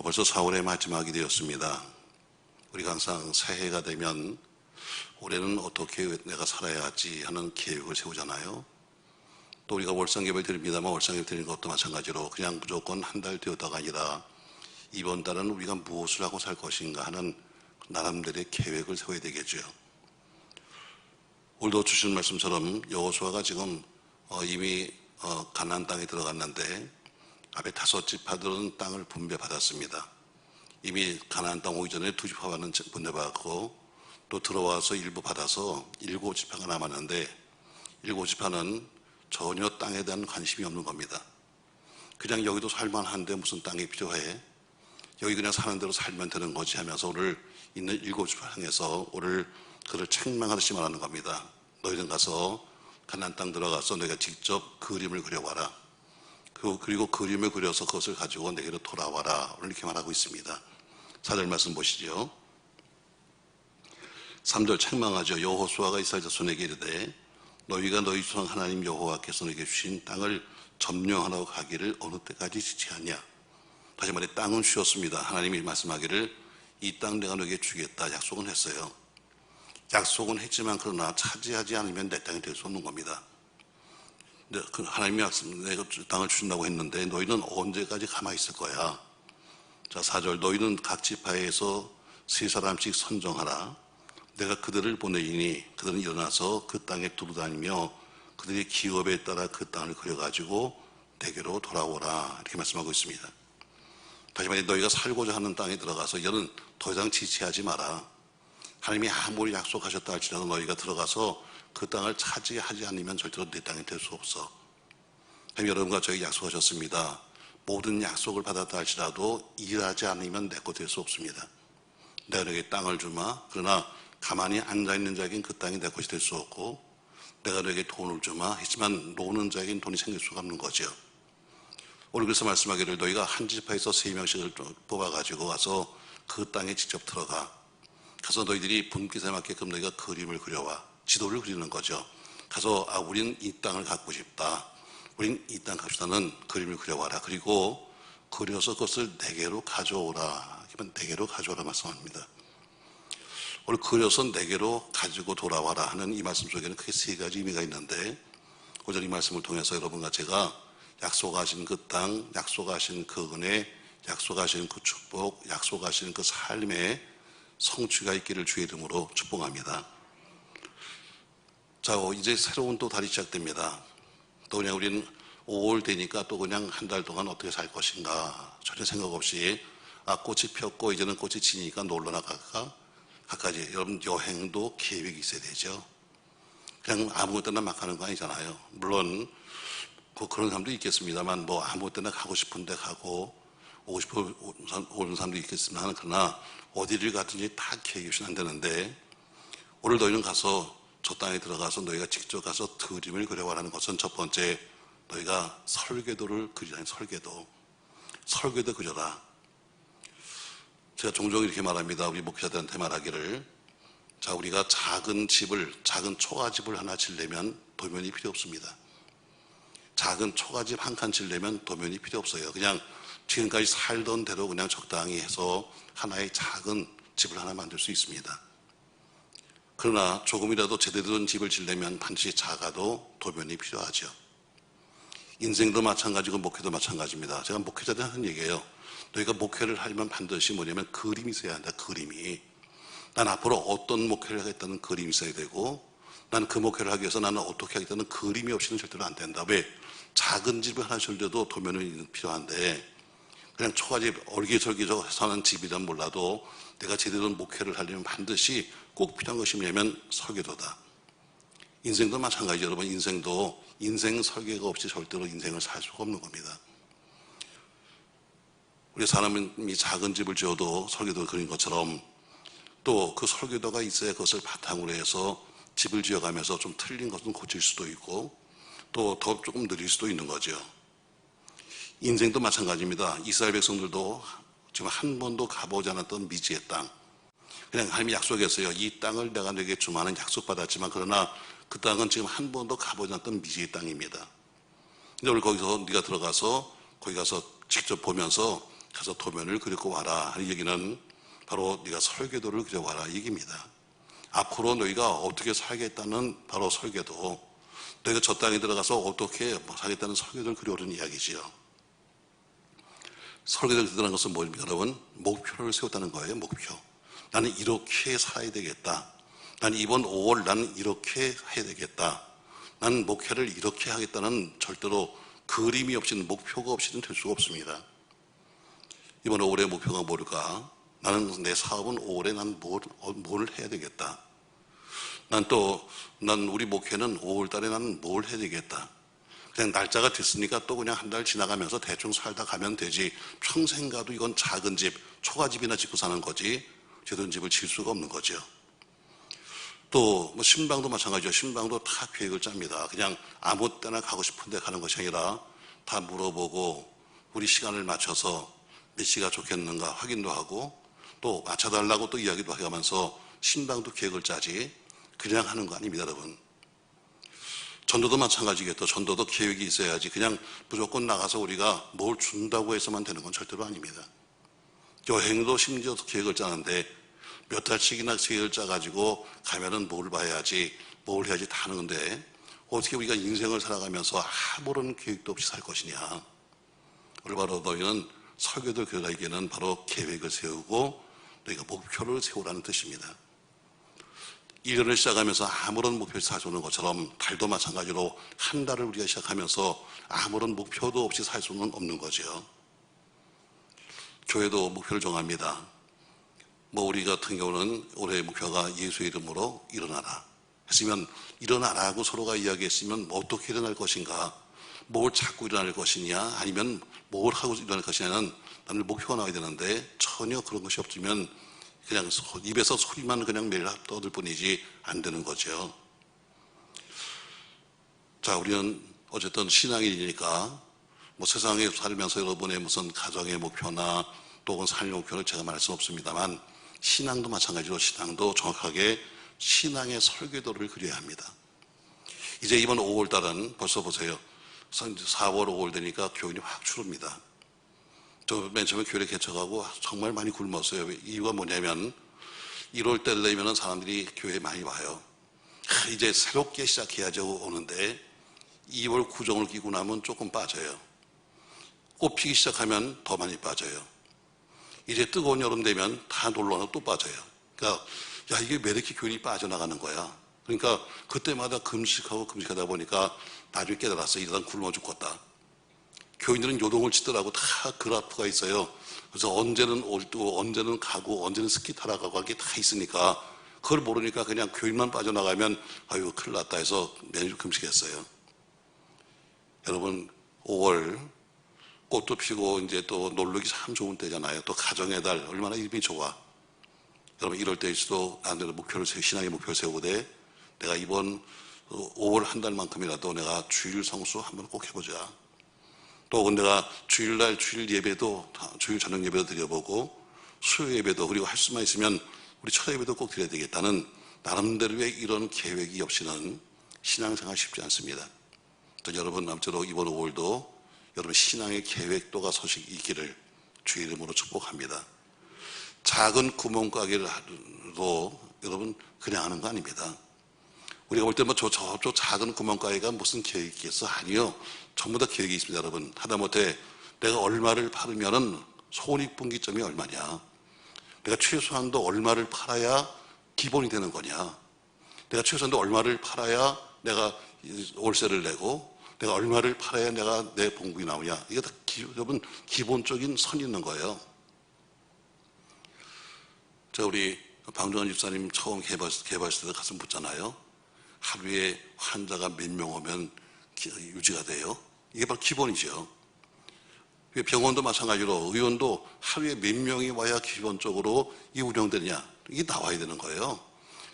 벌써 4월의 마지막이 되었습니다. 우리가 항상 새해가 되면 올해는 어떻게 내가 살아야 하지 하는 계획을 세우잖아요. 또 우리가 월상예배를 드립니다만 월상예배 드리는 것도 마찬가지로 그냥 무조건 한 달 되었다가 아니라 이번 달은 우리가 무엇을 하고 살 것인가 하는 나름대로의 계획을 세워야 되겠죠. 오늘도 주신 말씀처럼 여호수아가 지금 이미 가나안 땅에 들어갔는데 앞에 5지파들은 땅을 분배받았습니다. 이미 가나안 땅 오기 전에 2지파는 분배받고 또 들어와서 일부 받아서 7지파가 남았는데 7지파는 전혀 땅에 대한 관심이 없는 겁니다. 그냥 여기도 살만한데 무슨 땅이 필요해? 여기 그냥 사는 대로 살면 되는 거지 하면서 오늘 있는 7지파 향해서 오늘 그를 책망하듯이 말하는 겁니다. 너희는 가서 가나안 땅 들어가서 너희가 직접 그림을 그려와라. 그리고 그림을 그려서 그것을 가지고 내게로 돌아와라. 오늘 이렇게 말하고 있습니다. 4절 말씀 보시죠. 3절 책망하죠. 여호수아가 이스라엘 자손에게 이르되 너희가 너희 조상 하나님 여호와께서 너희에게 주신 땅을 점령하러 가기를 어느 때까지 지체하냐. 다시 말해 땅은 주셨습니다. 하나님이 말씀하기를 이 땅 내가 너희에게 주겠다 약속은 했어요. 약속은 했지만 그러나 차지하지 않으면 내 땅이 될 수 없는 겁니다. 하나님이 내가 땅을 주신다고 했는데 너희는 언제까지 가만히 있을 거야. 자, 4절 너희는 각 지파에서 3사람씩 선정하라. 내가 그들을 보내이니 그들은 일어나서 그 땅에 두루다니며 그들의 기업에 따라 그 땅을 그려가지고 내게로 돌아오라. 이렇게 말씀하고 있습니다. 다시 말해 너희가 살고자 하는 땅에 들어가서 이제는 더 이상 지체하지 마라. 하나님이 아무리 약속하셨다 할지라도 너희가 들어가서 그 땅을 차지하지 않으면 절대로 내 땅이 될 수 없어. 하나님 여러분과 저에게 약속하셨습니다. 모든 약속을 받았다 할지라도 일하지 않으면 내 것 될 수 없습니다. 내가 너에게 땅을 주마. 그러나 가만히 앉아있는 자에겐 그 땅이 내 것이 될 수 없고 내가 너에게 돈을 주마. 하지만 노는 자에겐 돈이 생길 수가 없는 거죠. 오늘 그래서 말씀하기를 너희가 한 지파에서 3명씩을 뽑아가지고 가서 그 땅에 직접 들어가. 가서 너희들이 분깃에 맞게끔 너희가 그림을 그려와. 지도를 그리는 거죠. 가서 우린 이 땅을 갖고 싶다. 우린 이 땅 갑시다는 그림을 그려와라. 그리고 그려서 그것을 내게로 가져오라. 내게로 가져오라 말씀합니다. 오늘 그려서 내게로 가지고 돌아와라 하는 이 말씀 속에는 크게 3가지 의미가 있는데 오늘 이 말씀을 통해서 여러분과 제가 약속하신 그 땅, 약속하신 그 은혜, 약속하신 그 축복, 약속하신 그 삶의 성취가 있기를 주의 이름으로 축복합니다. 자, 이제 새로운 또 달이 시작됩니다. 또 그냥 우리는 5월 되니까 또 그냥 한 달 동안 어떻게 살 것인가 전혀 생각 없이 꽃이 폈고 이제는 꽃이 지니까 놀러 나갈까? 각가지 여러분 여행도 계획이 있어야 되죠. 그냥 아무 때나 막 가는 거 아니잖아요. 물론 그런 사람도 있겠습니다만 뭐 아무 때나 가고 싶은데 가고 오고 싶어 오는 사람도 있겠지만 그러나 어디를 가든지 다 계획이 없이는 안 되는데 오늘 너희는 가서 저 땅에 들어가서 너희가 직접 가서 그림을 그려와라는 것은 첫 번째 너희가 설계도를 그리라는 설계도 그려라. 제가 종종 이렇게 말합니다. 우리 목회자들한테 말하기를 자 우리가 작은 초가집을 하나 지려면 도면이 필요 없습니다. 작은 초가집 한 칸 지려면 도면이 필요 없어요. 그냥 지금까지 살던 대로 그냥 적당히 해서 하나의 작은 집을 하나 만들 수 있습니다. 그러나 조금이라도 제대로 된 집을 지려면 반드시 작아도 도면이 필요하죠. 인생도 마찬가지고 목회도 마찬가지입니다. 제가 목회자들한테 하는 얘기예요. 너희가 목회를 하려면 반드시 뭐냐면 그림이 있어야 한다. 그림이. 난 앞으로 어떤 목회를 하겠다는 그림이 있어야 되고 난 그 목회를 하기 위해서 나는 어떻게 하겠다는 그림이 없이는 절대로 안 된다. 왜? 작은 집을 하나 지어도 도면이 필요한데 그냥 초가집 얼기설기 사는 집이란 몰라도 내가 제대로 목회를 하려면 반드시 꼭 필요한 것이 뭐냐면 설계도다. 인생도 마찬가지죠. 여러분 인생도 인생 설계가 없이 절대로 인생을 살 수가 없는 겁니다. 우리 사람이 작은 집을 지어도 설계도를 그린 것처럼 또 그 설계도가 있어야 그것을 바탕으로 해서 집을 지어가면서 좀 틀린 것은 고칠 수도 있고 또 더 조금 느릴 수도 있는 거죠. 인생도 마찬가지입니다. 이스라엘 백성들도 지금 한 번도 가보지 않았던 미지의 땅 그냥 하나님이 약속했어요. 이 땅을 내가 너에게 주마는 약속받았지만 그러나 그 땅은 지금 한 번도 가보지 않았던 미지의 땅입니다. 근데 오늘 거기서 네가 들어가서 거기 가서 직접 보면서 가서 도면을 그리고 와라 하는 얘기는 바로 네가 설계도를 그려와라 얘기입니다. 앞으로 너희가 어떻게 살겠다는 바로 설계도, 너희가 저 땅에 들어가서 어떻게 살겠다는 설계도를 그려오는 이야기지요. 설계도를 그리는 것은 뭡니까 여러분? 목표를 세웠다는 거예요. 목표. 나는 이렇게 살아야 되겠다. 나는 이번 5월 나는 이렇게 해야 되겠다. 나는 목표를 이렇게 하겠다는 절대로 그림이 없이는, 목표가 없이는 될 수가 없습니다. 이번 5월의 목표가 뭘까? 나는 내 사업은 5월에 난 뭘 해야 되겠다. 난 우리 목회는 5월 달에 나는 뭘 해야 되겠다. 그냥 날짜가 됐으니까 또 그냥 한 달 지나가면서 대충 살다 가면 되지. 평생 가도 이건 작은 집, 초가집이나 짓고 사는 거지. 제대로 집을 질 수가 없는 거죠. 또 뭐 신방도 마찬가지죠. 신방도 다 계획을 짭니다. 그냥 아무 때나 가고 싶은데 가는 것이 아니라 다 물어보고 우리 시간을 맞춰서 몇 시가 좋겠는가 확인도 하고 또 맞춰달라고 또 이야기도 해가면서 신방도 계획을 짜지 그냥 하는 거 아닙니다, 여러분. 전도도 마찬가지겠죠. 전도도 계획이 있어야지 그냥 무조건 나가서 우리가 뭘 준다고 해서만 되는 건 절대로 아닙니다. 여행도 심지어 계획을 짜는데 몇 달씩이나 계획을 짜가지고 가면은 뭘 봐야지 뭘 해야지 다 하는 건데 어떻게 우리가 인생을 살아가면서 아무런 계획도 없이 살 것이냐. 오늘 바로 너희는 설교도 그러기에는 바로 계획을 세우고 너희가 목표를 세우라는 뜻입니다. 1년을 시작하면서 아무런 목표를 살수는 것처럼 달도 마찬가지로 한 달을 우리가 시작하면서 아무런 목표도 없이 살 수는 없는 거죠. 교회도 목표를 정합니다. 우리 같은 경우는 올해의 목표가 예수의 이름으로 일어나라 했으면 일어나라고 서로가 이야기했으면 어떻게 일어날 것인가, 뭘 찾고 일어날 것이냐 아니면 뭘 하고 일어날 것이냐는 나는 목표가 나와야 되는데 전혀 그런 것이 없으면 그냥 입에서 소리만 그냥 매일 떠들 뿐이지 안 되는 거죠. 자, 우리는 어쨌든 신앙인이니까 세상에 살면서 여러분의 무슨 가정의 목표나 또 혹은 삶의 목표를 제가 말할 수는 없습니다만 신앙도 마찬가지로 신앙도 정확하게 신앙의 설계도를 그려야 합니다. 이제 이번 5월 달은 벌써 보세요. 4월, 5월 되니까 교인이 확 줄습니다. 저 맨 처음에 교회를 개척하고 정말 많이 굶었어요. 이유가 뭐냐면 1월 때 되면 사람들이 교회에 많이 와요. 이제 새롭게 시작해야죠 오는데 2월 구정을 끼고 나면 조금 빠져요. 꽃 피기 시작하면 더 많이 빠져요. 이제 뜨거운 여름 되면 다 놀러와서 또 빠져요. 그러니까 야 이게 왜 이렇게 교인이 빠져나가는 거야. 그러니까 그때마다 금식하다 보니까 나중에 깨달았어요. 이러다 굶어 죽겠다. 교인들은 요동을 치더라고. 다 그래프가 있어요. 그래서 언제는 올뜨고 언제는 가고 언제는 스키 타러 가고 하게 다 있으니까 그걸 모르니까 그냥 교인만 빠져나가면 아유 큰일 났다 해서 매주 금식했어요. 여러분 5월 꽃도 피고 이제 또 놀러기 참 좋은 때잖아요. 또 가정의 달 얼마나 이름이 좋아. 여러분 이럴 때일수록 나름대로 신앙의 목표를 세우되 내가 이번 5월 한 달만큼이라도 내가 주일 성수 한번 꼭 해보자. 또 내가 주일날 주일 예배도 주일 저녁 예배도 드려보고 수요 예배도 그리고 할 수만 있으면 우리 첫 예배도 꼭 드려야 되겠다는 나름대로의 이런 계획이 없이는 신앙생활 쉽지 않습니다. 여러분 아무쪼록 이번 5월도 여러분 신앙의 계획도가 소식이 있기를 주의 이름으로 축복합니다. 작은 구멍가게도 여러분 그냥 하는 거 아닙니다. 우리가 볼 때 저 작은 구멍가게가 무슨 계획이 있겠어? 아니요. 전부 다 계획이 있습니다, 여러분. 하다못해 내가 얼마를 팔으면은 손익분기점이 얼마냐? 내가 최소한도 얼마를 팔아야 기본이 되는 거냐? 내가 최소한도 얼마를 팔아야 내가 월세를 내고 내가 얼마를 팔아야 내가 내 봉급이 나오냐? 이게 다 여러분 기본적인 선이 있는 거예요. 제가 우리 방정환 집사님 처음 개발했을 때 가서 묻잖아요. 하루에 환자가 몇 명 오면 유지가 돼요? 이게 바로 기본이죠. 병원도 마찬가지로 의원도 하루에 몇 명이 와야 기본적으로 이 운영되느냐 이게 나와야 되는 거예요.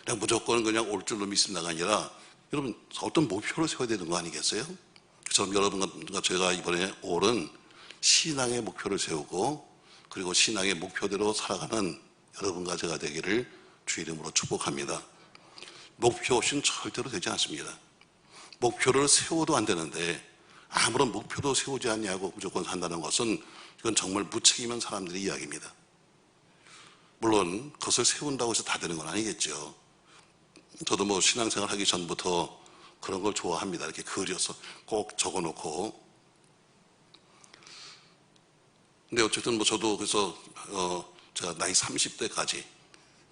그냥 무조건 그냥 올 줄로 믿습니다가 아니라 여러분 어떤 목표를 세워야 되는 거 아니겠어요? 그래서 여러분과 제가 이번에 5월은 신앙의 목표를 세우고 그리고 신앙의 목표대로 살아가는 여러분과 제가 되기를 주 이름으로 축복합니다. 목표 없이는 절대로 되지 않습니다. 목표를 세워도 안 되는데 아무런 목표도 세우지 않냐고 무조건 산다는 것은 이건 정말 무책임한 사람들의 이야기입니다. 물론 그것을 세운다고 해서 다 되는 건 아니겠죠. 저도 뭐 신앙생활 하기 전부터 그런 걸 좋아합니다. 이렇게 그려서 꼭 적어놓고. 근데 어쨌든 뭐 저도 그래서 제가 나이 30대까지,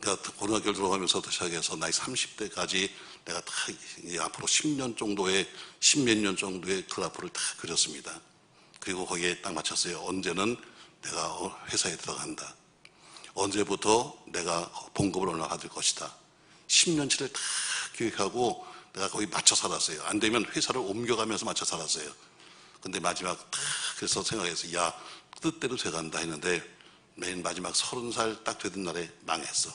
그러니까 고등학교를 들어가면서부터 시작해서 나이 30대까지 내가 다 앞으로 10년 정도의, 10몇 년 정도의 그래프를 다 그렸습니다. 그리고 거기에 딱 맞췄어요. 언제는 내가 회사에 들어간다. 언제부터 내가 봉급을 얼마 받을 것이다. 10년치를 다 기획하고 내가 거기 맞춰 살았어요. 안 되면 회사를 옮겨가면서 맞춰 살았어요. 근데 마지막 다 그래서 생각해서 야, 뜻대로 돼간다 했는데 맨 마지막 30살 딱 되던 날에 망했어.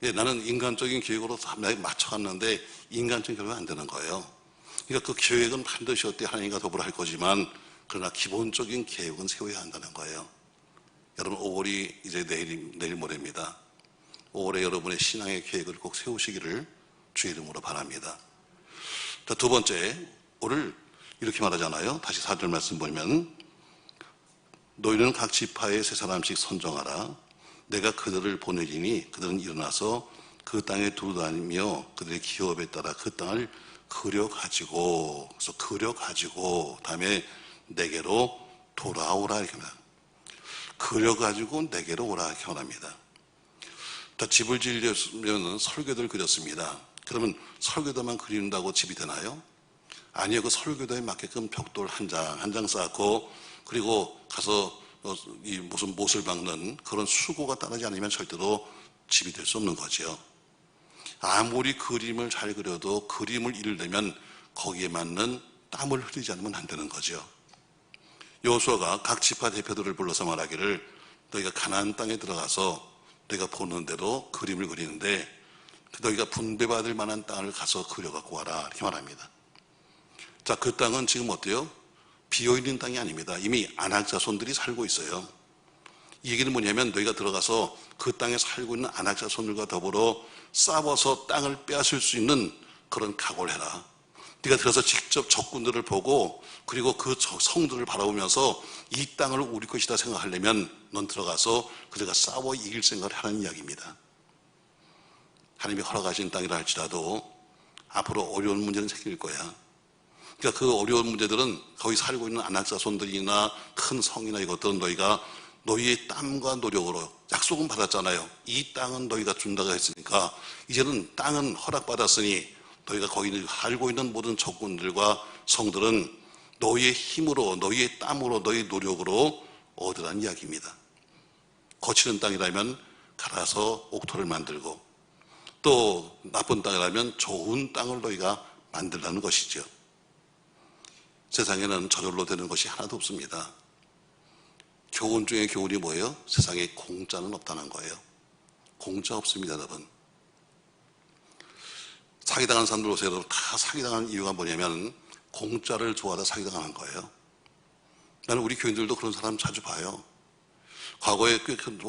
예, 나는 인간적인 계획으로 맞춰갔는데 인간적인 계획은 안 되는 거예요. 그러니까 그 계획은 반드시 어때 하나님과 더불어 할 거지만 그러나 기본적인 계획은 세워야 한다는 거예요. 여러분 5월이 이제 내일 모레입니다. 5월에 여러분의 신앙의 계획을 꼭 세우시기를 주의 이름으로 바랍니다. 자, 두 번째, 오늘 이렇게 말하잖아요. 다시 4절 말씀 보면 너희는 각 지파에 세 사람씩 선정하라. 내가 그들을 보내리니 그들은 일어나서 그 땅에 두루다니며 그들의 기업에 따라 그 땅을 그려가지고, 그래서 그려가지고 다음에 내게로 돌아오라 이렇게 합니다. 그려가지고 내게로 오라 이렇게 말합니다. 자, 집을 지으려면 설교도를 그렸습니다. 그러면 설교도만 그린다고 집이 되나요? 아니요. 그 설교도에 맞게끔 벽돌 한 장 한 장 쌓고 그리고 가서 이 무슨 못을 박는 그런 수고가 따르지 않으면 절대로 집이 될 수 없는 거죠. 아무리 그림을 잘 그려도 그림을 이루려면 거기에 맞는 땀을 흘리지 않으면 안 되는 거죠. 여호수아가 각 지파 대표들을 불러서 말하기를 너희가 가나안 땅에 들어가서 너희가 보는 대로 그림을 그리는데 너희가 분배받을 만한 땅을 가서 그려갖고 와라 이렇게 말합니다. 자, 그 땅은 지금 어때요? 비어있는 땅이 아닙니다. 이미 아낙 자손들이 살고 있어요. 이 얘기는 뭐냐면 너희가 들어가서 그 땅에 살고 있는 아낙 자손들과 더불어 싸워서 땅을 빼앗을 수 있는 그런 각오를 해라. 네가 들어서 직접 적군들을 보고 그리고 그 성들을 바라보면서 이 땅을 우리 것이다 생각하려면 넌 들어가서 그들과 싸워 이길 생각을 하는 이야기입니다. 하나님이 허락하신 땅이라 할지라도 앞으로 어려운 문제는 생길 거야. 그러니까 그 어려운 문제들은 거기 살고 있는 아낙 자손들이나 큰 성이나 이것들은 너희가 너희의 땀과 노력으로 약속은 받았잖아요. 이 땅은 너희가 준다고 했으니까 이제는 땅은 허락받았으니 너희가 거기 살고 있는 모든 적군들과 성들은 너희의 힘으로 너희의 땀으로 너희의 노력으로 얻으라는 이야기입니다. 거치는 땅이라면 갈아서 옥토를 만들고 또 나쁜 땅이라면 좋은 땅을 너희가 만들라는 것이죠. 세상에는 저절로 되는 것이 하나도 없습니다. 교훈 중에 교훈이 뭐예요? 세상에 공짜는 없다는 거예요. 공짜 없습니다, 여러분. 사기당한 사람들 보세요. 여러분, 다 사기당한 이유가 뭐냐면 공짜를 좋아하다 사기당하는 거예요. 나는 우리 교인들도 그런 사람 자주 봐요. 과거에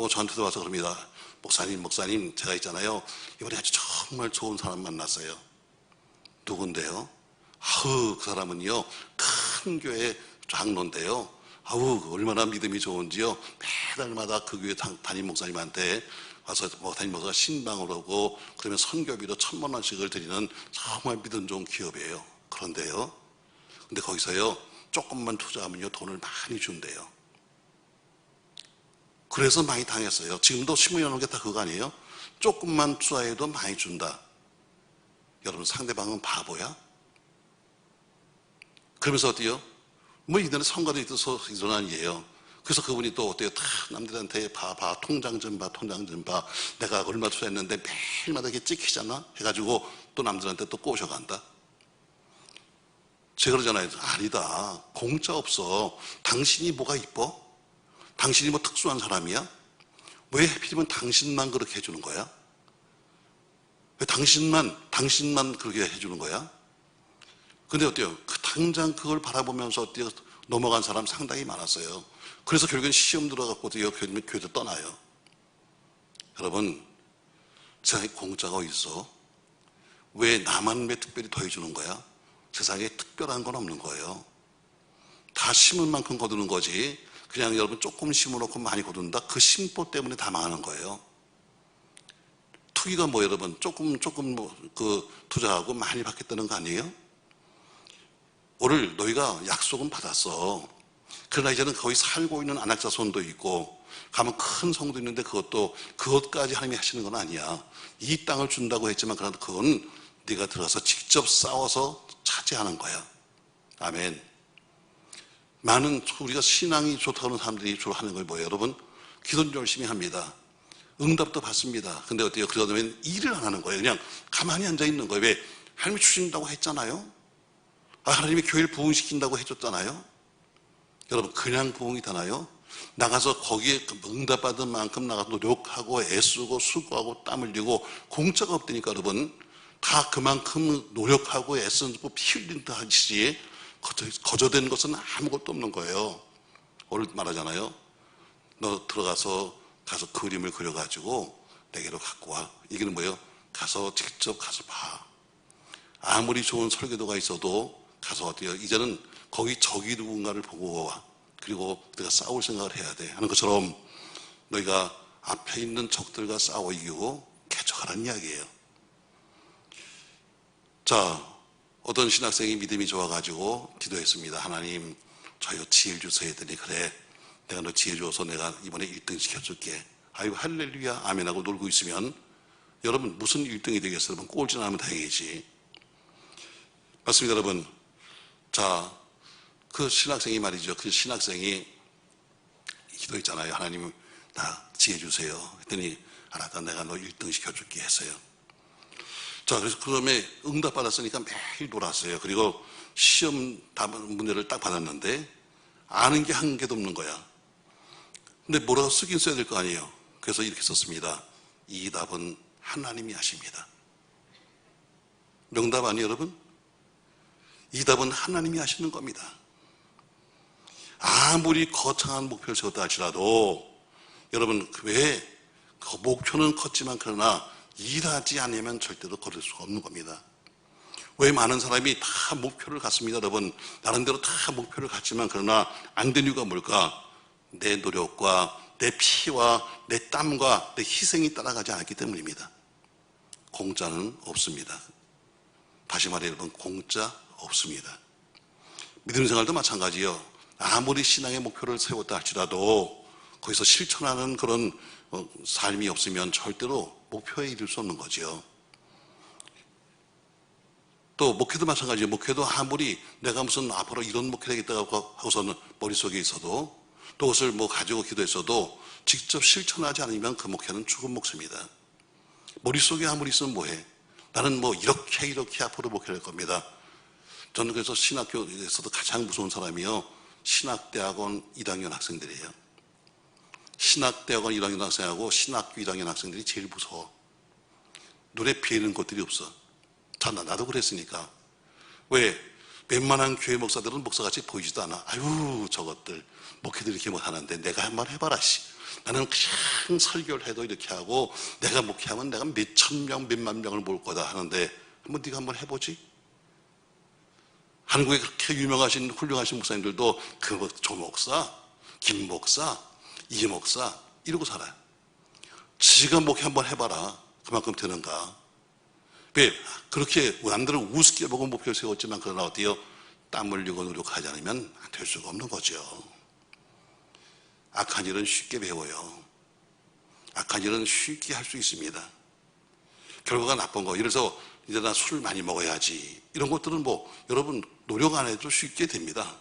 저한테도 와서 그럽니다. 목사님, 제가 있잖아요. 이번에 아주 정말 좋은 사람 만났어요. 누군데요? 그 사람은요, 큰 교회 장로인데요. 얼마나 믿음이 좋은지요. 매달마다 그 교회 담임 목사님한테 와서 담임 목사가 신방을 오고 그러면 선교비로 1,000만 원씩을 드리는 정말 믿음 좋은 기업이에요. 그런데요, 근데 거기서요, 조금만 투자하면요, 돈을 많이 준대요. 그래서 많이 당했어요. 지금도 신문에 나오는 게 다 그거 아니에요? 조금만 투자해도 많이 준다. 여러분, 상대방은 바보야? 그러면서 어때요? 뭐 이들은 성과도 있어서 일어난 일이에요. 그래서 그분이 또 어때요? 다 남들한테 통장 좀 봐. 내가 얼마 투자했는데 매일마다 이렇게 찍히잖아? 해가지고 또 남들한테 또 꼬셔간다. 제가 그러잖아요. 아니다. 공짜 없어. 당신이 뭐가 이뻐? 당신이 뭐 특수한 사람이야? 왜 하필이면 당신만 그렇게 해주는 거야? 왜 당신만 그렇게 해주는 거야? 근데 어때요? 당장 그걸 바라보면서 어때요? 넘어간 사람 상당히 많았어요. 그래서 결국엔 시험 들어갖고 교회도 떠나요. 여러분, 세상에 공짜가 어디 있어? 왜 나만 왜 특별히 더해주는 거야? 세상에 특별한 건 없는 거예요. 다 심은 만큼 거두는 거지. 그냥 여러분 조금 심어놓고 많이 거둔다? 그 심보 때문에 다 망하는 거예요. 투기가 뭐 여러분 조금 투자하고 많이 받겠다는 거 아니에요? 오늘 너희가 약속은 받았어. 그러나 이제는 거기 살고 있는 안악자손도 있고 가면 큰 성도 있는데 그것까지 하나님이 하시는 건 아니야. 이 땅을 준다고 했지만 그러나 그건 네가 들어가서 직접 싸워서 차지하는 거야. 아멘. 많은 우리가 신앙이 좋다고 하는 사람들이 주로 하는 걸 뭐예요? 여러분 기도는 열심히 합니다. 응답도 받습니다. 근데 어때요? 그러면 일을 안 하는 거예요. 그냥 가만히 앉아 있는 거예요. 왜? 하나님이 주신다고 했잖아요. 하나님이 교회를 부흥시킨다고 해줬잖아요. 여러분 그냥 부흥이 되나요? 나가서 거기에 응답받은 만큼 나가서 노력하고 애쓰고 수고하고 땀 흘리고 공짜가 없다니까 여러분. 다 그만큼 노력하고 애쓰는 피 흘린 듯 하시지 거저된 것은 아무것도 없는 거예요. 오늘 말하잖아요. 너 가서 그림을 그려가지고 내게로 갖고 와. 이게는 뭐예요? 직접 가서 봐. 아무리 좋은 설교도가 있어도 가서 어때요? 이제는 거기 저기 누군가를 보고 와. 그리고 내가 싸울 생각을 해야 돼 하는 것처럼 너희가 앞에 있는 적들과 싸워 이기고 개척하라는 이야기예요. 자, 어떤 신학생이 믿음이 좋아가지고 기도했습니다. 하나님 저희 지혜를 주세요 했더니 그래 내가 너 지혜 줘서 내가 이번에 1등 시켜줄게. 아이고 할렐루야 아멘하고 놀고 있으면 여러분 무슨 1등이 되겠어요? 여러분 꼴찌 나면 다행이지. 맞습니다 여러분. 자, 그 신학생이 말이죠. 그 신학생이 기도했잖아요. 하나님 나 지혜 주세요 했더니 알았다 내가 너 1등 시켜줄게 했어요. 자, 그래서 그다음에 응답 받았으니까 매일 놀았어요. 그리고 시험 답 문제를 딱 받았는데 아는 게 한 개도 없는 거야. 근데 뭐라고 쓰긴 써야 될 거 아니에요. 그래서 이렇게 썼습니다. 이 답은 하나님이 하십니다. 명답 아니에요 여러분? 이 답은 하나님이 하시는 겁니다. 아무리 거창한 목표를 세웠다 할지라도 여러분 왜 그 목표는 컸지만 그러나 일하지 않으면 절대로 걸을 수가 없는 겁니다. 왜 많은 사람이 다 목표를 갖습니다 여러분. 나름대로 다 목표를 갖지만 그러나 안 된 이유가 뭘까? 내 노력과 내 피와 내 땀과 내 희생이 따라가지 않았기 때문입니다. 공짜는 없습니다. 다시 말해 여러분 공짜 없습니다. 믿음 생활도 마찬가지예요. 아무리 신앙의 목표를 세웠다 할지라도 거기서 실천하는 그런 삶이 없으면 절대로 목표에 이룰 수 없는 거죠. 또 목회도 마찬가지예요. 목회도 아무리 내가 무슨 앞으로 이런 목회 되겠다고 하고서는 머릿속에 있어도 또 그것을 뭐 가지고 기도했어도 직접 실천하지 않으면 그 목회는 죽은 목숨이다. 머릿속에 아무리 있으면 뭐해? 나는 뭐 이렇게 앞으로 목회를 할 겁니다. 저는 그래서 신학교에서도 가장 무서운 사람이요. 신학대학원 1학년 학생들이에요. 신학대학원 1학년 학생하고 신학교 1학년 학생들이 제일 무서워. 눈에 뵈는 것들이 없어. 나도 그랬으니까. 왜? 웬만한 교회 목사들은 목사같이 보이지도 않아. 아유 저것들 목회들 이렇게 못하는데 내가 한번 해봐라 씨. 나는 그냥 설교를 해도 이렇게 하고 내가 목회하면 내가 몇천 명 몇만 명을 모을 거다 하는데 네가 한번 해보지. 한국에 그렇게 유명하신 훌륭하신 목사님들도 조 목사, 김 목사, 이 목사 이러고 살아요. 지가 목회 한번 해봐라. 그만큼 되는가. 왜? 그렇게 남들은 우습게 보고 목표를 세웠지만 그러나 어때요? 땀 흘리고 노력하지 않으면 될 수가 없는 거죠. 악한 일은 쉽게 배워요. 악한 일은 쉽게 할 수 있습니다. 결과가 나쁜 거. 이래서 이제 나 술 많이 먹어야지. 이런 것들은 뭐 여러분 노력 안 해도 쉽게 됩니다.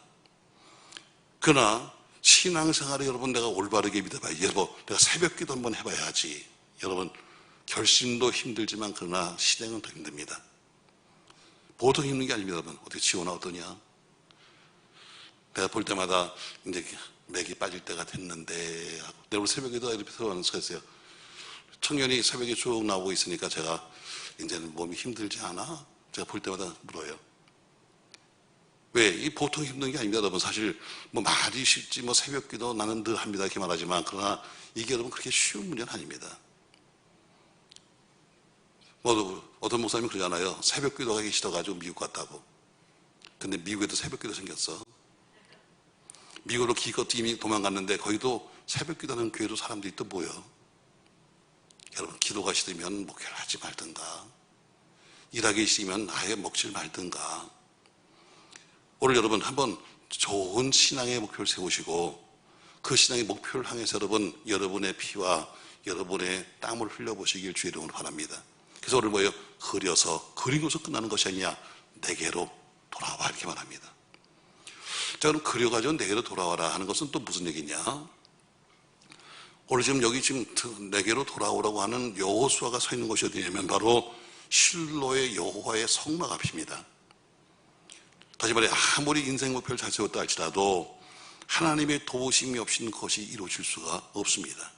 그러나 신앙생활에 여러분 내가 올바르게 믿어봐야지. 내가 새벽기도 한번 해봐야지. 여러분 결심도 힘들지만 그러나 실행은 더 힘듭니다. 보통 힘든 게 아닙니다. 여러분 어떻게 지원아 어떠냐? 내가 볼 때마다 이제 맥이 빠질 때가 됐는데 내일 새벽에도 이렇게 들어가는 수가 있어요. 청년이 새벽에 쭉 나오고 있으니까 제가 이제는 몸이 힘들지 않아? 제가 볼 때마다 물어요. 왜? 이 보통 힘든 게 아닙니다. 여러분 사실 뭐 말이 쉽지 뭐 새벽기도 나는 늘 합니다 이렇게 말하지만 그러나 이게 여러분 그렇게 쉬운 문제는 아닙니다. 어떤 목사님이 그러잖아요. 새벽기도 가기 싫어가지고 미국 갔다고. 근데 미국에도 새벽기도 생겼어. 미국으로 기껏 이미 도망갔는데 거기도 새벽 기도하는 교회도 사람들이 또 모여. 여러분, 기도가 싫으면 목회를 하지 말든가, 일하기 싫으면 아예 먹질 말든가. 오늘 여러분 한번 좋은 신앙의 목표를 세우시고 그 신앙의 목표를 향해서 여러분, 여러분의 피와 여러분의 땀을 흘려보시길 주의 이름으로 바랍니다. 그래서 오늘 뭐예요? 그리고서 끝나는 것이 아니냐, 내게로 돌아와, 이렇게 말합니다. 자, 그럼 그려가지고 내게로 돌아와라 하는 것은 또 무슨 얘기냐? 오늘 지금 여기 지금 내게로 돌아오라고 하는 여호수아가 서 있는 곳이 어디냐면 바로 실로의 여호와의 성막 앞입니다. 다시 말해, 아무리 인생 목표를 잘 세웠다 할지라도 하나님의 도우심이 없이는 그것이 이루어질 수가 없습니다.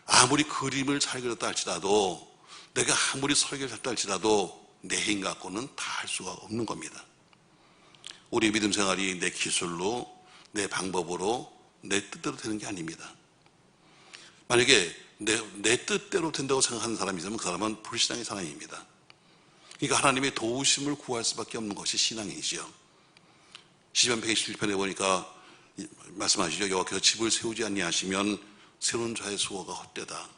아무리 그림을 잘 그렸다 할지라도, 내가 아무리 설계를 잘했다 할지라도 내 힘 갖고는 다 할 수가 없는 겁니다. 우리 믿음 생활이 내 기술로, 내 방법으로, 내 뜻대로 되는 게 아닙니다. 만약에 내 뜻대로 된다고 생각하는 사람이 있으면 그 사람은 불신앙의 사람입니다. 그러니까 하나님의 도우심을 구할 수밖에 없는 것이 신앙이지요. 시편 127편에 보니까 말씀하시죠. 여호와께서 집을 세우지 아니하시면 세우는 자의 수고가 헛되다.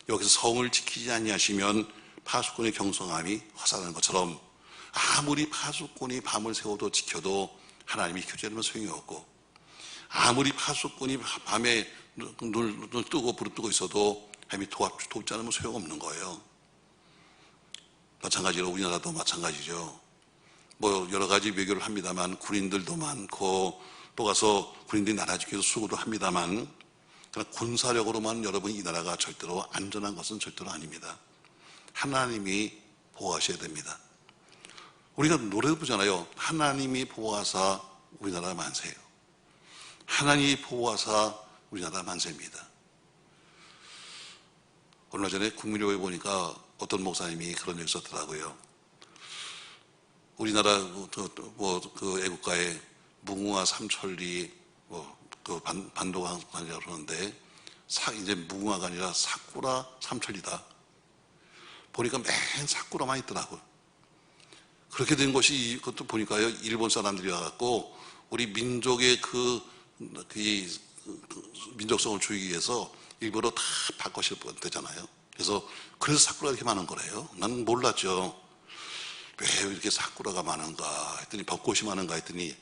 여기서 성을 지키지 아니하시면 파수꾼의 경성함이 화살하는 것처럼, 아무리 파수꾼이 밤을 새워도 지켜도 하나님이 지켜주지 않으면 소용이 없고, 아무리 파수꾼이 밤에 눈을 뜨고 불을 뜨고 있어도 하나님이 돕지 않으면 소용없는 거예요. 마찬가지로 우리나라도 마찬가지죠. 뭐 여러 가지 외교를 합니다만, 군인들도 많고 또 가서 군인들이 나라 지키기 위해서 수고도 합니다만, 그러나 군사력으로만 여러분 이 나라가 절대로 안전한 것은 절대로 아닙니다. 하나님이 보호하셔야 됩니다. 우리가 노래도 부르잖아요. 하나님이 보호하사 우리나라 만세예요. 하나님이 보호하사 우리나라 만세입니다. 얼마 전에 국민의회에 보니까 어떤 목사님이 그런 얘기 썼더라고요. 우리나라 그 애국가에 무궁화 삼천리 그 반도강이라고 그러는데, 이제 무궁화가 아니라 사쿠라 삼천리다. 보니까 맨 사쿠라만 있더라고요. 그렇게 된 것이, 그것도 보니까요, 일본 사람들이 와갖고 우리 민족의 민족성을 주기 위해서 일부러 다 바꿔실 되잖아요. 그래서 사쿠라가 이렇게 많은 거래요. 난 몰랐죠. 왜 이렇게 사쿠라가 많은가 했더니, 벚꽃이 많은가 했더니,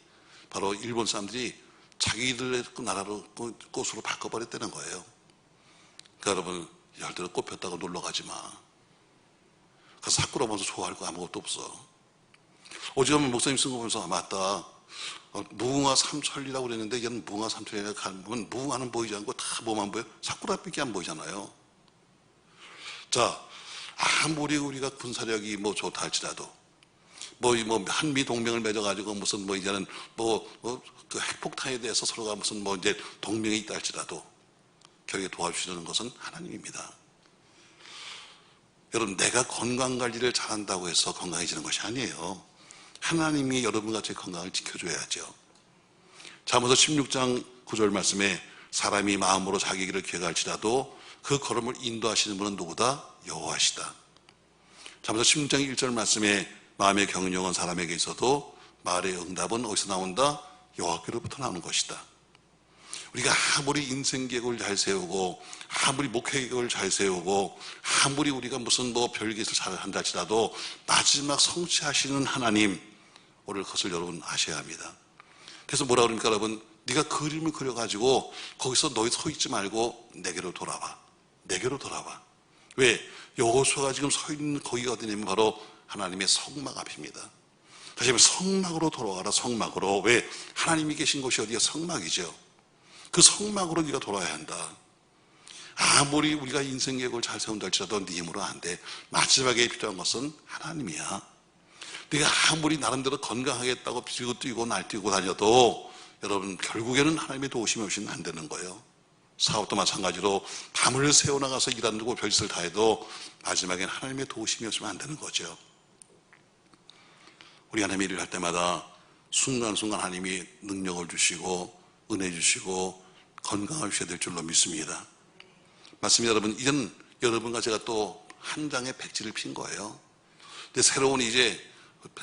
바로 일본 사람들이 자기들의 그 나라로 꽃으로 바꿔버렸다는 거예요. 그러니까 여러분, 열대로 꽃 폈다고 놀러 가지 마. 그래서 사쿠라 보면서 좋아할 거 아무것도 없어. 어지간하면 목사님 쓴 거 보면서, 아, 맞다. 무궁화 삼천리라고 그랬는데, 얘는 무궁화 삼천리라 가면 무궁화는 보이지 않고 다 뭐만 보여? 사쿠라밖에 안 보이잖아요. 자, 아무리 우리가 군사력이 뭐 좋다 할지라도, 한미 동맹을 맺어가지고 무슨 이제는 그 핵폭탄에 대해서 서로가 무슨 이제 동맹이 있다 할지라도 결국에 도와주시는 것은 하나님입니다. 여러분, 내가 건강 관리를 잘한다고 해서 건강해지는 것이 아니에요. 하나님이 여러분과 제 건강을 지켜줘야죠. 잠언서 16장 9절 말씀에, 사람이 마음으로 자기 길을 기억할지라도 그 걸음을 인도하시는 분은 누구다? 여호와시다. 잠언서 16장 1절 말씀에, 마음의 경영은 사람에게 있어도 말의 응답은 어디서 나온다? 여호와께로부터 나오는 것이다. 우리가 아무리 인생 계획을 잘 세우고, 아무리 목회 계획을 잘 세우고, 아무리 우리가 무슨 별짓을 잘 한다 할지라도 마지막 성취하시는 하나님, 오늘 그것을 여러분 아셔야 합니다. 그래서 뭐라 그럽니까, 여러분? 네가 그림을 그려가지고 거기서 너희 서 있지 말고 내게로 돌아와. 내게로 돌아와. 왜? 여호수아가 지금 서 있는 거기가 어디냐면 바로 하나님의 성막 앞입니다. 다시 한번 성막으로 돌아와라. 성막으로. 왜? 하나님이 계신 곳이 어디야? 성막이죠. 그 성막으로 네가 돌아야 한다. 아무리 우리가 인생 계획을 잘 세운다 할지라도 네 힘으로 안 돼. 마지막에 필요한 것은 하나님이야. 네가 아무리 나름대로 건강하겠다고 뛰고 날뛰고 다녀도 여러분, 결국에는 하나님의 도우심이 없이는 안 되는 거예요. 사업도 마찬가지로 밤을 새워나가서 일한다고 별짓을 다 해도 마지막엔 하나님의 도우심이 없으면 안 되는 거죠. 우리 하나님의 일을 할 때마다 순간순간 하나님이 능력을 주시고 은혜 주시고 건강을 주셔야 될 줄로 믿습니다. 맞습니다, 여러분. 이젠 여러분과 제가 또 한 장의 백지를 핀 거예요. 근데 새로운 이제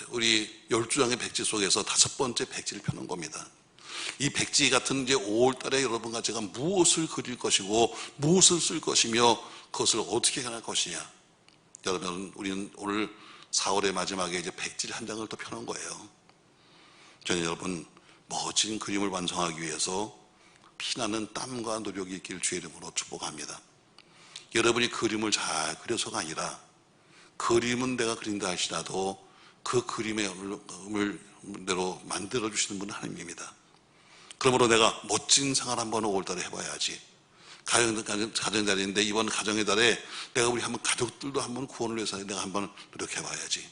우리 12장의 백지 속에서 5번째 백지를 펴는 겁니다. 이 백지 같은 이제 5월 달에 여러분과 제가 무엇을 그릴 것이고 무엇을 쓸 것이며 그것을 어떻게 해갈 것이냐. 여러분, 우리는 오늘 4월의 마지막에 이제 백지를 한 장을 더 펴놓은 거예요. 저는 여러분 멋진 그림을 완성하기 위해서 피나는 땀과 노력이 있기를 주의 이름으로 축복합니다. 여러분이 그림을 잘 그려서가 아니라 그림은 내가 그린다 할지라도 그 그림의 음을대로 만들어주시는 분은 하나님입니다. 그러므로 내가 멋진 생활 한번 5월달에 해봐야지. 가정의 달인데 이번 가정의 달에 내가 우리 한번 가족들도 한번 구원을 위해서 내가 한번 노력해봐야지.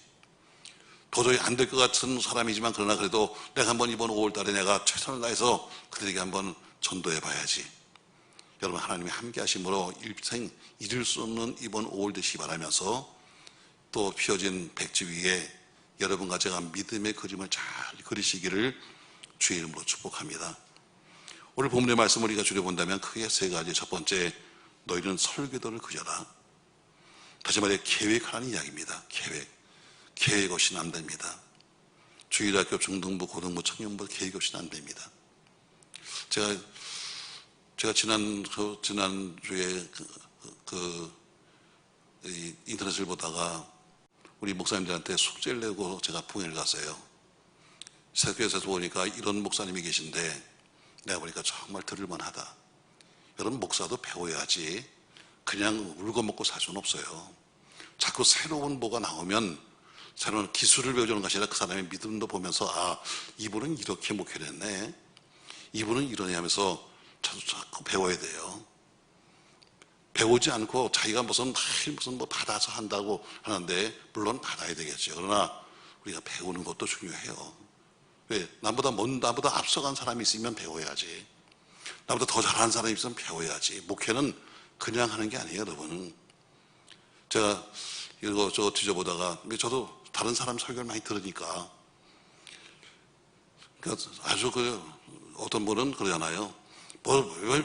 도저히 안 될 것 같은 사람이지만 그러나 그래도 내가 한번 이번 5월달에 내가 최선을 다해서 그들에게 한번 전도해봐야지. 여러분, 하나님의 함께 하심으로 일생 잊을 수 없는 이번 5월 되시기 바라면서 또 피어진 백지 위에 여러분과 제가 믿음의 그림을 잘 그리시기를 주의 이름으로 축복합니다. 오늘 본문의 말씀을 우리가 줄여본다면 크게 세 가지. 첫 번째, 너희는 설교도를 그려라. 다시 말해 계획하라는 이야기입니다. 계획 없이는 안 됩니다. 주일학교, 중등부, 고등부, 청년부 계획 없이는 안 됩니다. 제가 지난주에 인터넷을 보다가 우리 목사님들한테 숙제를 내고 제가 부흥회를 갔어요. 새교에서 보니까 이런 목사님이 계신데 내가 보니까 정말 들을만하다. 여러분, 목사도 배워야지 그냥 울고 먹고 살 수는 없어요. 자꾸 새로운 뭐가 나오면 새로운 기술을 배워주는 것이 아니라 그 사람의 믿음도 보면서 이분은 이렇게 목회를 했네, 이분은 이러네 하면서 자꾸 배워야 돼요. 배우지 않고 자기가 무슨 뭐 받아서 한다고 하는데 물론 받아야 되겠죠. 그러나 우리가 배우는 것도 중요해요. 왜? 나보다 앞서간 사람이 있으면 배워야지. 나보다 더 잘하는 사람이 있으면 배워야지. 목회는 그냥 하는 게 아니에요, 여러분. 제가 이거 뒤져보다가 저도 다른 사람 설교를 많이 들으니까 아주 어떤 분은 그러잖아요.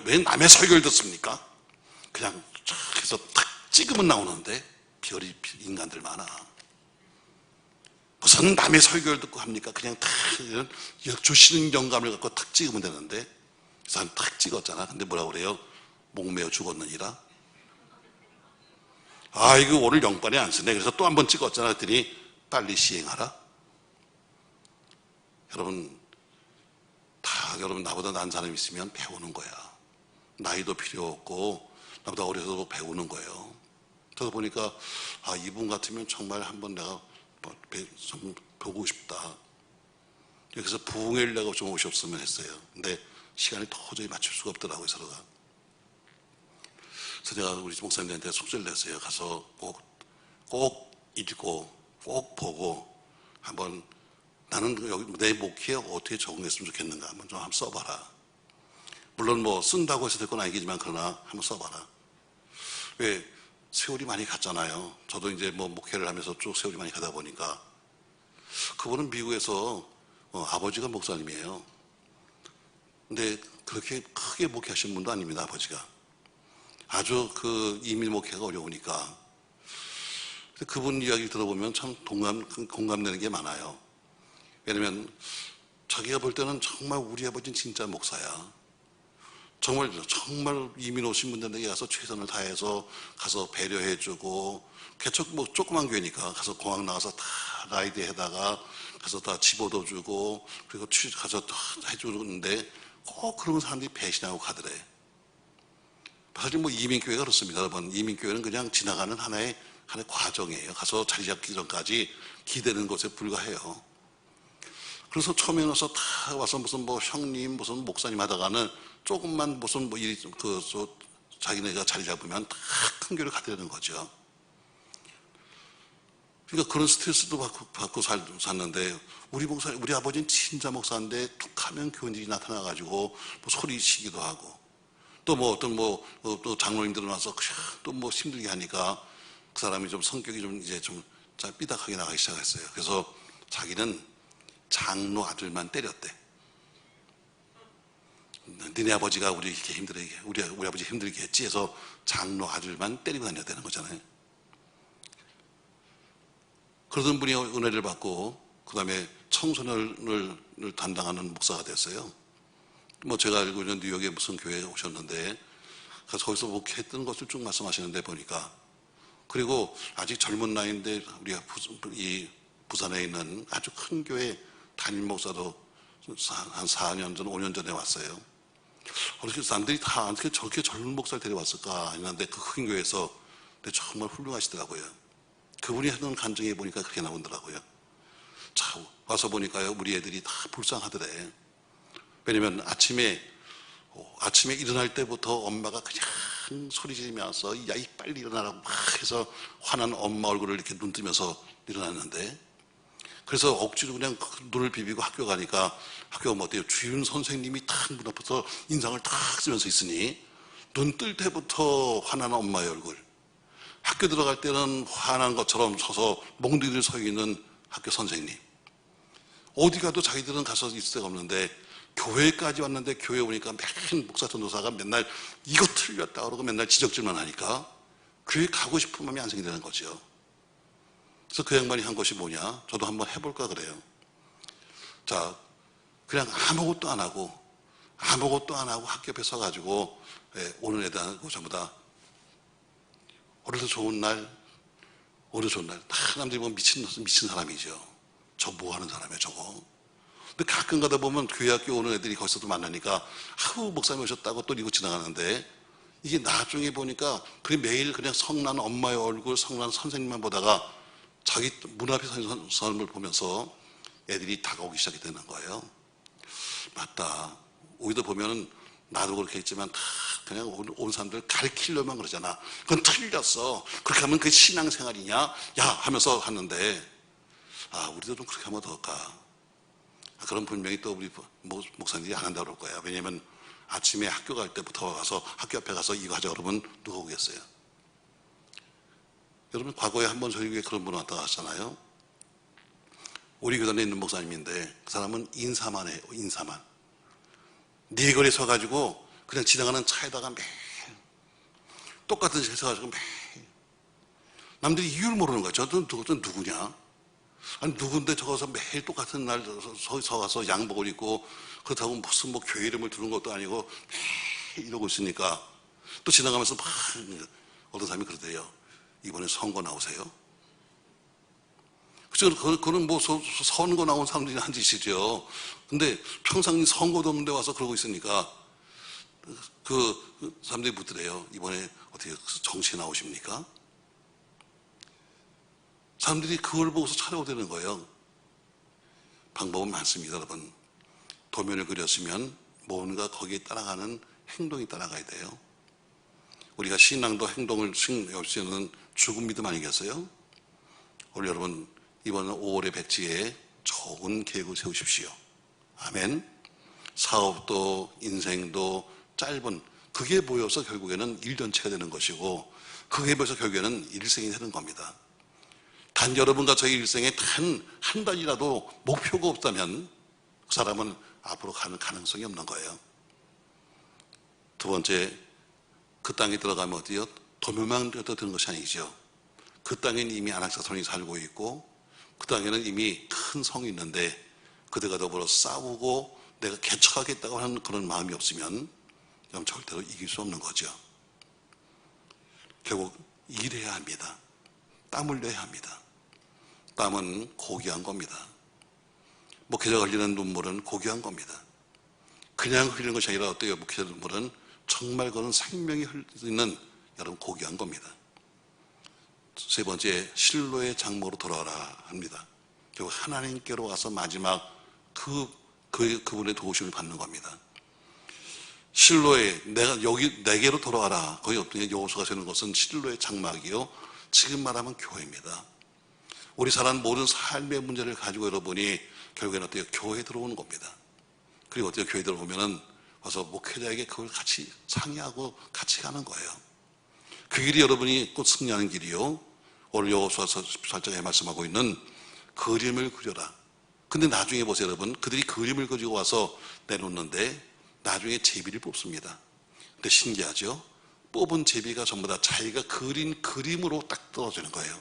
왜 남의 설교를 듣습니까? 그냥 쫙 해서 탁 찍으면 나오는데 별이 인간들 많아. 무슨 남의 설교를 듣고 합니까? 그냥 탁 주시는 영감을 갖고 탁 찍으면 되는데 그 사람 탁 찍었잖아. 근데 뭐라고 그래요? 목매어 죽었느니라. 이거 오늘 영반에 안 쓰네. 그래서 또 한 번 찍었잖아. 그랬더니 빨리 시행하라. 여러분 나보다 나은 사람이 있으면 배우는 거야. 나이도 필요 없고 나보다 어려서도 배우는 거예요. 저도 보니까 이분 같으면 정말 한번 내가 좀 보고 싶다. 그래서 부흥회를 내가 좀 오셨으면 했어요. 근데 시간이 도저히 맞출 수가 없더라고요, 서로가. 그래서 제가 우리 목사님들한테 숙제를 냈어요. 가서 꼭 읽고 꼭 보고 한번 나는 여기 내 목회에 어떻게 적응했으면 좋겠는가 한번 써봐라. 물론 뭐 쓴다고 해서 될 건 아니겠지만 그러나 한번 써봐라. 왜? 세월이 많이 갔잖아요. 저도 이제 뭐 목회를 하면서 쭉 세월이 많이 가다 보니까 그분은 미국에서 아버지가 목사님이에요. 근데 그렇게 크게 목회하신 분도 아닙니다, 아버지가. 아주 이민 목회가 어려우니까. 그분 이야기를 들어보면 참 공감되는 게 많아요. 왜냐면 자기가 볼 때는 정말 우리 아버지는 진짜 목사야. 정말 이민 오신 분들에게 가서 최선을 다해서 가서 배려해주고, 뭐 조그만 교회니까 가서 공항 나가서 다 라이드에다가 가서 다 집어도 주고, 그리고 가서 다 해주는데 꼭 그런 사람들이 배신하고 가더래. 사실 뭐 이민교회가 그렇습니다, 여러분. 이민교회는 그냥 지나가는 하나의 과정이에요. 가서 자리 잡기 전까지 기대는 것에 불과해요. 그래서 처음에 와서 다 와서 무슨 뭐 형님, 무슨 목사님 하다가는 조금만 무슨 뭐 일이 자기네가 자리 잡으면 다 큰 교회를 가더라는 거죠. 그러니까 그런 스트레스도 받고 샀는데 우리 아버지는 진짜 목사인데 툭하면 교인들이 나타나가지고 뭐 소리치기도 하고 또 뭐 또 장로님들 와서 또 뭐 힘들게 하니까 그 사람이 좀 성격이 좀 이제 좀 삐딱하게 나가기 시작했어요. 그래서 자기는 장로 아들만 때렸대. 너네 아버지가 우리 아버지 힘들게 했지 해서 장로 아들만 때리고 다녀야 되는 거잖아요. 그러던 분이 은혜를 받고 그 다음에 청소년을 담당하는 목사가 됐어요. 뭐 제가 알고 있는 뉴욕에 무슨 교회에 오셨는데 그래서 거기서 목회했던 것을 쭉 말씀하시는데 보니까, 그리고 아직 젊은 나이인데 우리가 이 부산에 있는 아주 큰 교회 담임 목사도 한 4년 전, 5년 전에 왔어요. 어떻게 사람들이 다 어떻게 저렇게 젊은 목사를 데려왔을까 했는데 그 큰 교회에서 정말 훌륭하시더라고요. 그분이 하는 간증해 보니까 그렇게 나오더라고요. 자, 와서 보니까요, 우리 애들이 다 불쌍하더래. 왜냐면 아침에 일어날 때부터 엄마가 그냥 소리 지르면서 야, 이 빨리 일어나라고 막 해서 화난 엄마 얼굴을 이렇게 눈 뜨면서 일어났는데, 그래서 억지로 그냥 눈을 비비고 학교 가니까 학교가 뭐 어때요? 주임 선생님이 탁 문 앞에서 인상을 탁 쓰면서 있으니 눈 뜰 때부터 화난 엄마의 얼굴, 학교 들어갈 때는 화난 것처럼 서서 멍들이 서 있는 학교 선생님, 어디 가도 자기들은 가서 있을 데가 없는데 교회까지 왔는데 교회 오니까 맨 목사 전도사가 맨날 이거 틀렸다 그러고 맨날 지적질만 하니까 교회 가고 싶은 마음이 안 생기는 거죠. 그래서 그 양반이 한 것이 뭐냐, 저도 한번 해볼까 그래요. 자, 그냥 아무것도 안 하고 학교 앞에 서가지고 오는 애들하고 전부 다 오늘도 좋은 날 다 사람들이 보면 미친 사람이죠. 저 뭐 하는 사람이야 저거. 근데 가끔 가다 보면 교회 학교 오는 애들이 거기서도 만나니까 아우 목사님 오셨다고 또 이러고 지나가는데, 이게 나중에 보니까 그게 매일 그냥 성난 엄마의 얼굴, 성난 선생님만 보다가 자기 문 앞에 선 사람을 보면서 애들이 다가오기 시작이 되는 거예요. 맞다. 오히려 보면은 나도 그렇게 했지만 다 그냥 온 사람들 가르치려면 그러잖아. 그건 틀렸어. 그렇게 하면 그게 신앙생활이냐? 야! 하면서 하는데, 우리도 좀 그렇게 하면 어떨까? 그럼 분명히 또 우리 목사님들이 안 한다고 그럴 거야. 왜냐면 아침에 학교 갈 때부터 가서 학교 앞에 가서 이거 하자 그러면 누가 오겠어요? 여러분, 과거에 한번 저희 교회에 그런 분 왔다 갔잖아요. 우리 교단에 있는 목사님인데 그 사람은 인사만 해요. 인사만. 네 거리에 서가지고 그냥 지나가는 차에다가 매일 똑같은 식 서가지고 매일 남들이 이유를 모르는 거야. 저는 누구냐? 아니 누군데 저거서 매일 똑같은 날 서가서 양복을 입고, 그렇다고 무슨 뭐 교회 이름을 두는 것도 아니고 매일 이러고 있으니까 또 지나가면서 막 어떤 사람이 그러대요. 이번에 선거 나오세요? 그건 뭐 선거 나온 사람들이 한 짓이죠. 근데 평생 선거도 없는데 와서 그러고 있으니까 그 사람들이 묻더래요. 이번에 어떻게 정치에 나오십니까? 사람들이 그걸 보고서 찾아오되는 거예요. 방법은 많습니다, 여러분. 도면을 그렸으면 뭔가 거기에 따라가는 행동이 따라가야 돼요. 우리가 신앙도 행동을 없이는 죽은 믿음 아니겠어요? 우리 여러분, 이번 5월의 백지에 좋은 계획을 세우십시오. 아멘. 사업도 인생도 짧은, 그게 모여서 결국에는 일전체가 되는 것이고, 그게 모여서 결국에는 일생이 되는 겁니다. 단 여러분과 저희 일생에 단 한 달이라도 목표가 없다면 그 사람은 앞으로 가는 가능성이 없는 거예요. 두 번째, 그 땅에 들어가면 어디요? 도면만 드는 것이 아니죠. 그 땅에는 이미 안악사손이 살고 있고, 그 땅에는 이미 큰 성이 있는데 그들과 더불어 싸우고 내가 개척하겠다고 하는 그런 마음이 없으면 그럼 절대로 이길 수 없는 거죠. 결국 일해야 합니다. 땀 흘려야 합니다. 땀은 고귀한 겁니다. 목회자가 흘리는 눈물은 고귀한 겁니다. 그냥 흘리는 것이 아니라 어때요? 목회자 눈물은 정말 그런 생명이 흘리는 여러분 고귀한 겁니다. 세 번째, 실로의 장모로 돌아와라 합니다. 결국 하나님께로 와서 마지막 그분의 도우심을 받는 겁니다. 실로의 내게로 돌아와라. 거기 어떤 여호수아가 세우는 것은 실로의 장막이요, 지금 말하면 교회입니다. 우리 사람 모든 삶의 문제를 가지고 여러분이 결국에는 어때요? 교회에 들어오는 겁니다. 그리고 어때요? 교회에 들어오면은 와서 목회자에게 그걸 같이 상의하고 같이 가는 거예요. 그 길이 여러분이 곧 승리하는 길이요, 오늘 여호수아서 14장에 말씀하고 있는 그림을 그려라. 근데 나중에 보세요, 여러분. 그들이 그림을 그리고 와서 내놓는데 나중에 제비를 뽑습니다. 근데 신기하죠? 뽑은 제비가 전부 다 자기가 그린 그림으로 딱 떨어지는 거예요.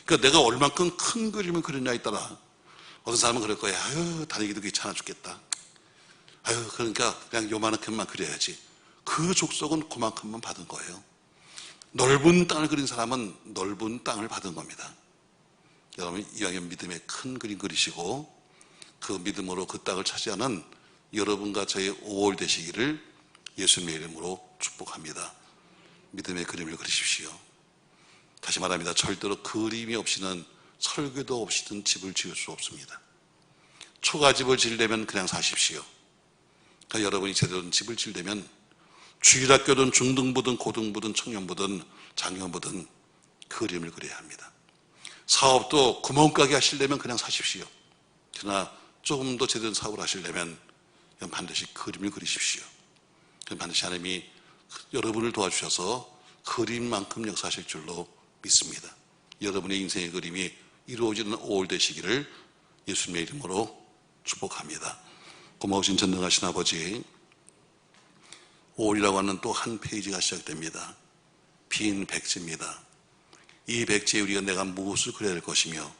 그러니까 내가 얼만큼 큰 그림을 그렸냐에 따라 어떤 사람은 그럴 거예요. 아유, 다니기도 귀찮아 죽겠다. 아유, 그러니까 그냥 요만큼만 그려야지. 그 족속은 그만큼만 받은 거예요. 넓은 땅을 그린 사람은 넓은 땅을 받은 겁니다. 여러분, 이왕이면 믿음의 큰 그림 그리시고 그 믿음으로 그 땅을 차지하는 여러분과 저의 5월 되시기를 예수님의 이름으로 축복합니다. 믿음의 그림을 그리십시오. 다시 말합니다. 절대로 그림이 없이는, 설교도 없이는 집을 지을 수 없습니다. 초가집을 지으려면 그냥 사십시오. 그러니까 여러분이 제대로 된 집을 지으려면 주일학교든 중등부든 고등부든 청년부든 장년부든 그림을 그려야 합니다. 사업도 구멍가게 하시려면 그냥 사십시오. 그러나 조금 더 제대로 된 사업을 하시려면 반드시 그림을 그리십시오. 반드시 하나님이 여러분을 도와주셔서 그림만큼 역사하실 줄로 믿습니다. 여러분의 인생의 그림이 이루어지는 5월 되시기를 예수님의 이름으로 축복합니다. 고마우신 전능하신 아버지, 5월이라고 하는 또 한 페이지가 시작됩니다. 빈 백지입니다. 이 백지에 우리가 내가 무엇을 그려야 할 것이며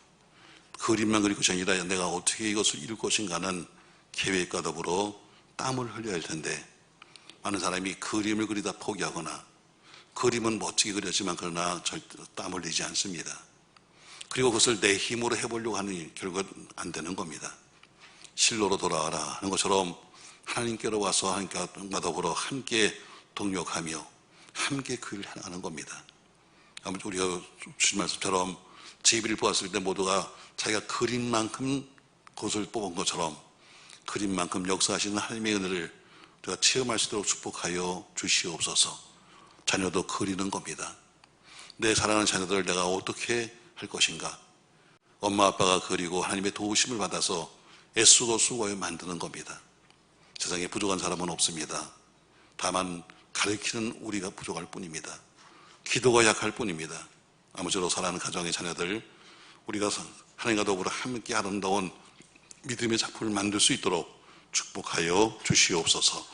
그림만 그릴 것이 아니라 내가 어떻게 이것을 이룰 것인가는 계획과 더불어 땀을 흘려야 할 텐데, 많은 사람이 그림을 그리다 포기하거나 그림은 멋지게 그렸지만 그러나 절대로 땀 흘리지 않습니다. 그리고 그것을 내 힘으로 해보려고 하는 결국은 안 되는 겁니다. 실로로 돌아와라 하는 것처럼 하나님께로 와서 하나님과 더불어 함께 동력하며 함께 그 일을 하는 겁니다. 아무튼 우리가 주신 말씀처럼 제비를 보았을 때 모두가 자기가 그림만큼 그것을 뽑은 것처럼 그림만큼 역사하시는 하나님의 은혜를 우리가 체험할 수 있도록 축복하여 주시옵소서. 자녀도 그리는 겁니다. 내 사랑하는 자녀들을 내가 어떻게 할 것인가. 엄마 아빠가 그리고 하나님의 도우심을 받아서 애쓰고 수고하여 만드는 겁니다. 세상에 부족한 사람은 없습니다. 다만 가르치는 우리가 부족할 뿐입니다. 기도가 약할 뿐입니다. 아무쪼록 사랑하는 가정의 자녀들, 우리가 하나님과 더불어 함께 아름다운 믿음의 작품을 만들 수 있도록 축복하여 주시옵소서.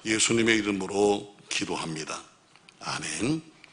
예수님의 이름으로 기도합니다. 아멘.